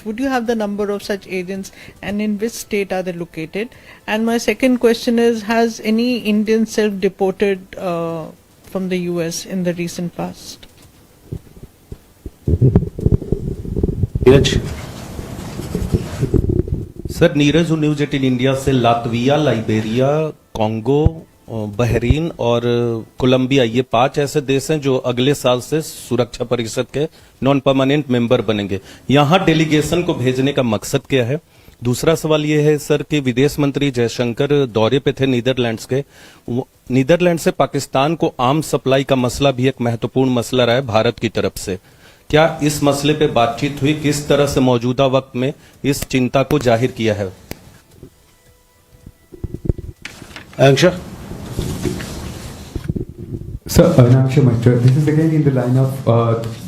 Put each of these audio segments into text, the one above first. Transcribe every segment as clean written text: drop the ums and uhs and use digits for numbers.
Would you have the number of such agents, and in which state are they located? And my second question is, has any Indian self-deported from the US in the recent past? Neeraj sir, Neeraj news 18 India से Latvia, Liberia, Congo, Bahrain और Colombia, ये 5 ऐसे देश हैं जो अगले साल से सुरक्षा परिषद के नॉन परमानेंट मेंबर बनेंगे। यहां डेलीगेशन को भेजने का मकसद क्या है? दूसरा सवाल ये है सर कि विदेश मंत्री जयशंकर दौरे पे थे नीदरलैंड्स के। नीदरलैंड से पाकिस्तान को आर्म्स सप्लाई का मसला भी एक महत्वपूर्ण मसला रहा है भारत की तरफ से। क्या इस मसले पे बातचीत हुई? किस तरह से मौजूदा वक्त में इस चिंता को जाहिर किया है? Angsha? So, Akshay Mitra, this is again in the line of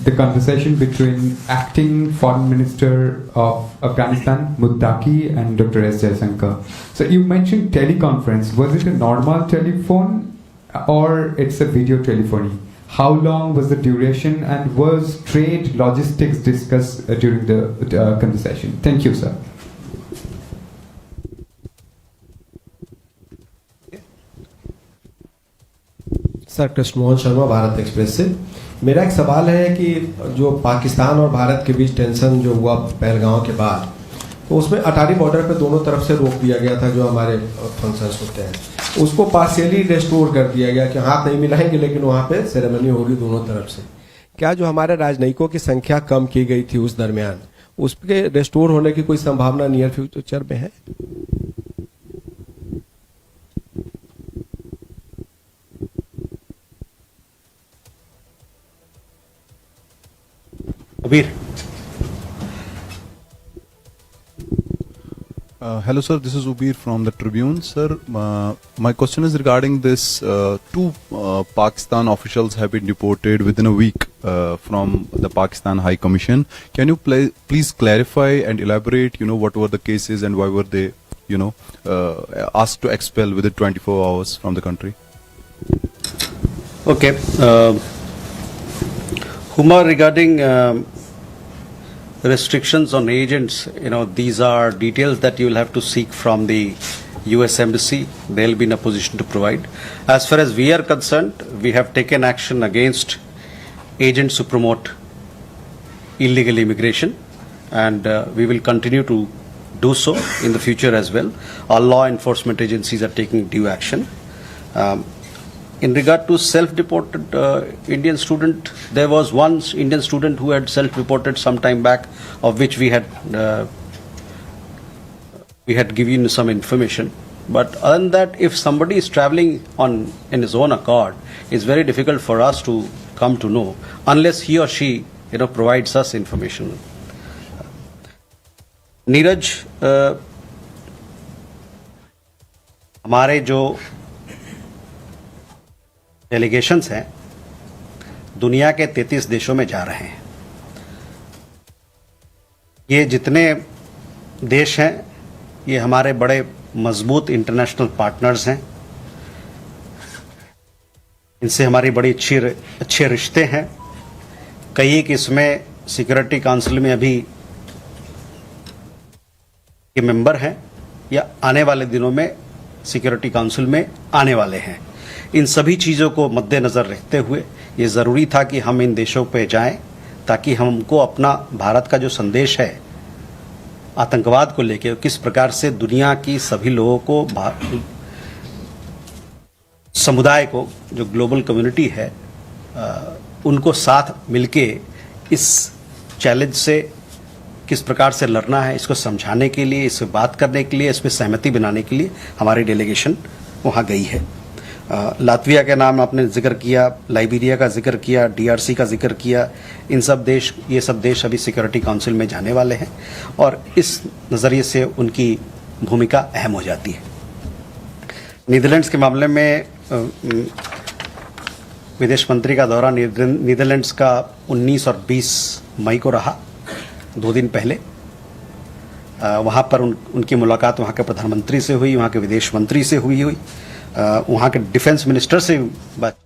the conversation between acting Foreign Minister of Afghanistan, Muttaqi, and Dr. S. Jaishankar. So, you mentioned teleconference. Was it a normal telephone or it's a video telephony? How long was the duration, and was trade logistics discussed during the conversation? Thank you, sir. Sir, Krishna Mohan Sharma, Bharat express से। मेरा एक सवाल है कि जो पाकिस्तान और भारत के बीच tension जो हुआ पहलगांव के बाद, तो उसमें अटारी बॉर्डर पे दोनों तरफ से रोक दिया गया था जो हमारे फंक्शंस होते हैं, उसको पार्शियली रेस्टोर कर दिया गया कि हाथ नहीं मिलाएंगे लेकिन वहाँ पे सेरेमनी होगी दोनों तरफ से। क्या जो हमारे राजनयिकों की संख्या कम की गई थी उस दरमियान, उसके रेस्टोर होने की कोई संभावना नियर फ्यूचर में है? Abir. Hello sir, this is Ubir from the Tribune. Sir, my question is regarding this. Two Pakistan officials have been deported within a week from the Pakistan High Commission. Can you please clarify and elaborate, what were the cases and why were they, asked to expel within 24 hours from the country? Okay. Huma, regarding restrictions on agents, these are details that you will have to seek from the US Embassy. They will be in a position to provide. As far as we are concerned, we have taken action against agents who promote illegal immigration, and we will continue to do so in the future as well. Our law enforcement agencies are taking due action. In regard to self-deported Indian student, there was one Indian student who had self-reported some time back, of which we had given some information. But other than that, if somebody is traveling in his own accord, it's very difficult for us to come to know unless he or she provides us information. Neeraj, हमारे जो delegations हैं दुनिया के 33 देशों में जा रहे हैं। ये जितने देश हैं ये हमारे बड़े मजबूत इंटरनेशनल पार्टनर्स हैं, इनसे हमारी बड़ी अच्छे रिश्ते हैं। कई किस्में सिक्योरिटी काउंसिल में अभी के मेंबर हैं या आने वाले दिनों में सिक्योरिटी काउंसिल में आने वाले हैं। इन सभी चीज़ों को मद्देनज़र रखते हुए ये ज़रूरी था कि हम इन देशों पे जाएं ताकि हमको अपना भारत का जो संदेश है आतंकवाद को लेकर, किस प्रकार से दुनिया की सभी लोगों को, समुदाय को, जो ग्लोबल कम्युनिटी है, उनको साथ मिलके इस चैलेंज से किस प्रकार से लड़ना है, इसको समझाने के लिए, इस बात करने के लिए, इसमें सहमति बनाने के लिए हमारी डेलीगेशन वहाँ गई है। लातविया के नाम आपने जिक्र किया, लाइबेरिया का जिक्र किया, DRC का जिक्र किया। ये सब देश अभी सिक्योरिटी काउंसिल में जाने वाले हैं और इस नज़रिए से उनकी भूमिका अहम हो जाती है। नीदरलैंड्स के मामले में विदेश मंत्री का दौरा नीदरलैंड्स का 19 और 20 मई को रहा, 2 दिन पहले। वहाँ पर उनकी मुलाकात वहाँ के प्रधानमंत्री से हुई, वहाँ के विदेश मंत्री से हुई, वहाँ के डिफेंस मिनिस्टर से बात